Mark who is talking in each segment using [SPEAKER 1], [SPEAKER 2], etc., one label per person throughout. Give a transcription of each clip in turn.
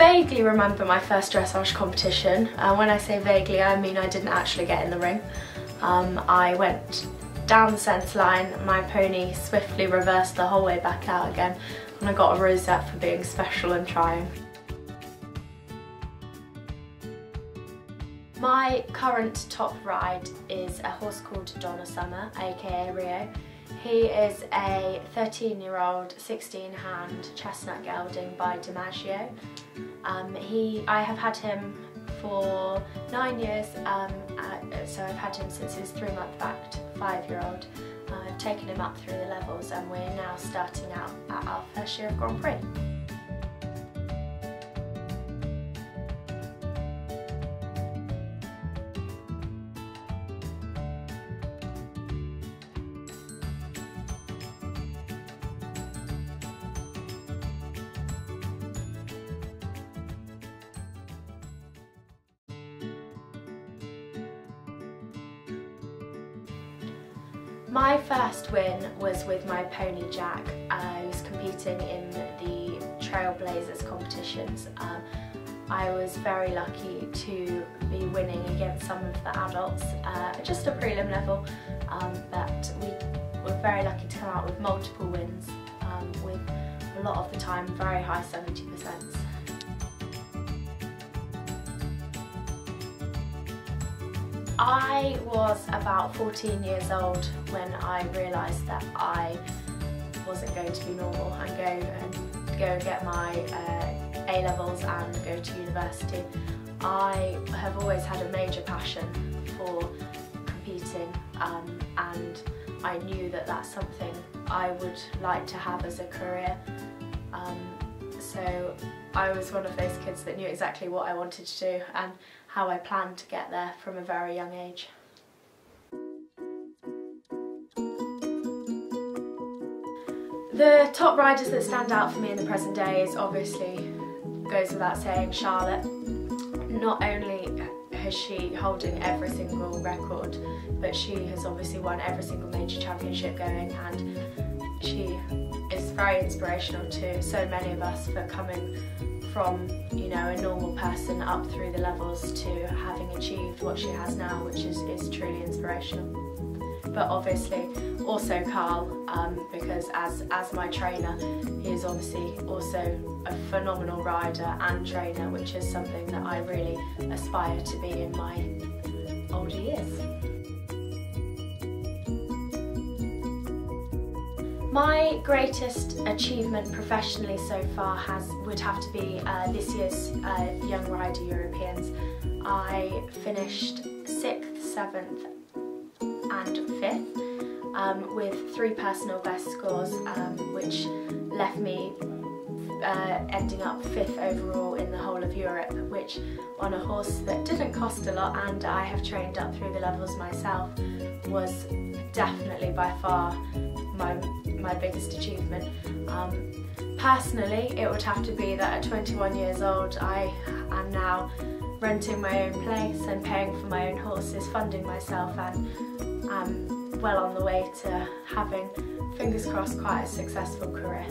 [SPEAKER 1] vaguely remember my first dressage competition. When I say vaguely, I mean I didn't actually get in the ring. I went down the centre line, my pony swiftly reversed the whole way back out again, and I got a rosette for being special and trying. My current top ride is a horse called Donna Summer, aka Rio. He is a 13-year-old 16-hand chestnut gelding by DiMaggio. I have had him for 9 years, so I've had him since he was 3-month-backed, 5-year-old. I've taken him up through the levels and we're now starting out at our first year of Grand Prix. My first win was with my pony Jack. I was competing in the Trailblazers competitions. I was very lucky to be winning against some of the adults, just a prelim level, but we were very lucky to come out with multiple wins, with a lot of the time very high 70%. I was about 14 years old when I realised that I wasn't going to be normal and go and get my A-levels and go to university. I have always had a major passion for competing, and I knew that that's something I would like to have as a career. So I was one of those kids that knew exactly what I wanted to do and how I planned to get there from a very young age. The top riders that stand out for me in the present day is obviously, goes without saying, Charlotte. Not only is she holding every single record, but she has obviously won every single major championship going, and she is very inspirational to so many of us for coming from, you know, a normal person up through the levels to having achieved what she has now, which is truly inspirational. But obviously also Carl, because as my trainer, he is obviously also a phenomenal rider and trainer, which is something that I really aspire to be in my older years. My greatest achievement professionally so far would have to be this year's Young Rider Europeans. I finished 6th, 7th and 5th with 3 personal best scores, which left me ending up 5th overall in the whole of Europe, which on a horse that didn't cost a lot and I have trained up through the levels myself was definitely by far my biggest achievement. Personally, it would have to be that at 21 years old I am now renting my own place and paying for my own horses, funding myself, and am well on the way to having, fingers crossed, quite a successful career.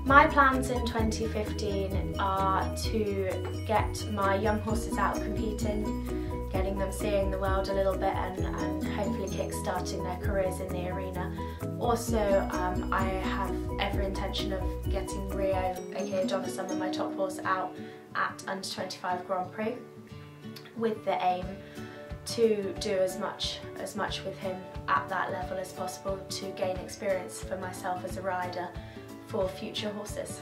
[SPEAKER 1] My plans in 2015 are to get my young horses out competing, getting them seeing the world a little bit, and hopefully kick-starting their careers in the arena. Also, I have every intention of getting Rio, aka Donna Summer, my top horse, out at under 25 Grand Prix, with the aim to do as much with him at that level as possible to gain experience for myself as a rider for future horses.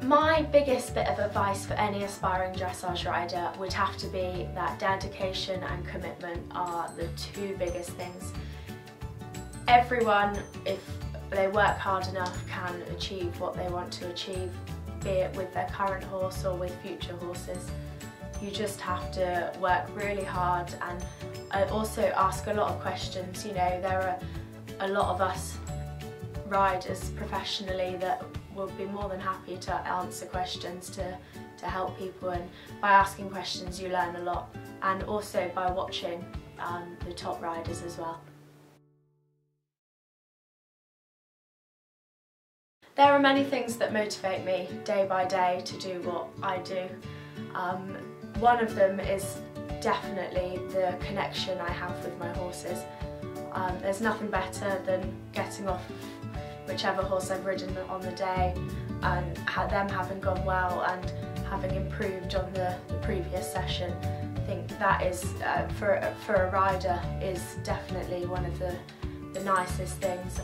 [SPEAKER 1] My biggest bit of advice for any aspiring dressage rider would have to be that dedication and commitment are the 2 biggest things. Everyone, if they work hard enough, can achieve what they want to achieve, be it with their current horse or with future horses. You just have to work really hard and also ask a lot of questions. You know, there are a lot of us riders professionally that will be more than happy to answer questions to help people, and by asking questions you learn a lot, and also by watching the top riders as well. There are many things that motivate me day by day to do what I do. One of them is definitely the connection I have with my horses. There's nothing better than getting off whichever horse I've ridden on the day and them having gone well and having improved on the previous session. I think that is, for a rider, is definitely one of the nicest things.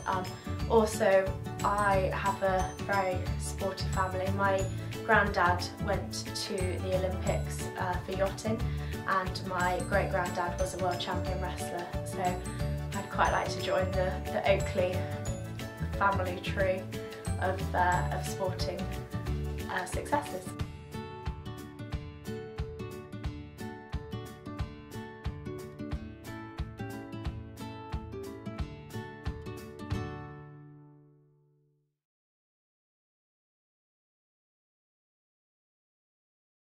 [SPEAKER 1] Also, I have a very sporty family. My granddad went to the Olympics for yachting, and my great-granddad was a world champion wrestler, so I'd quite like to join the Oakeley family tree of sporting successes.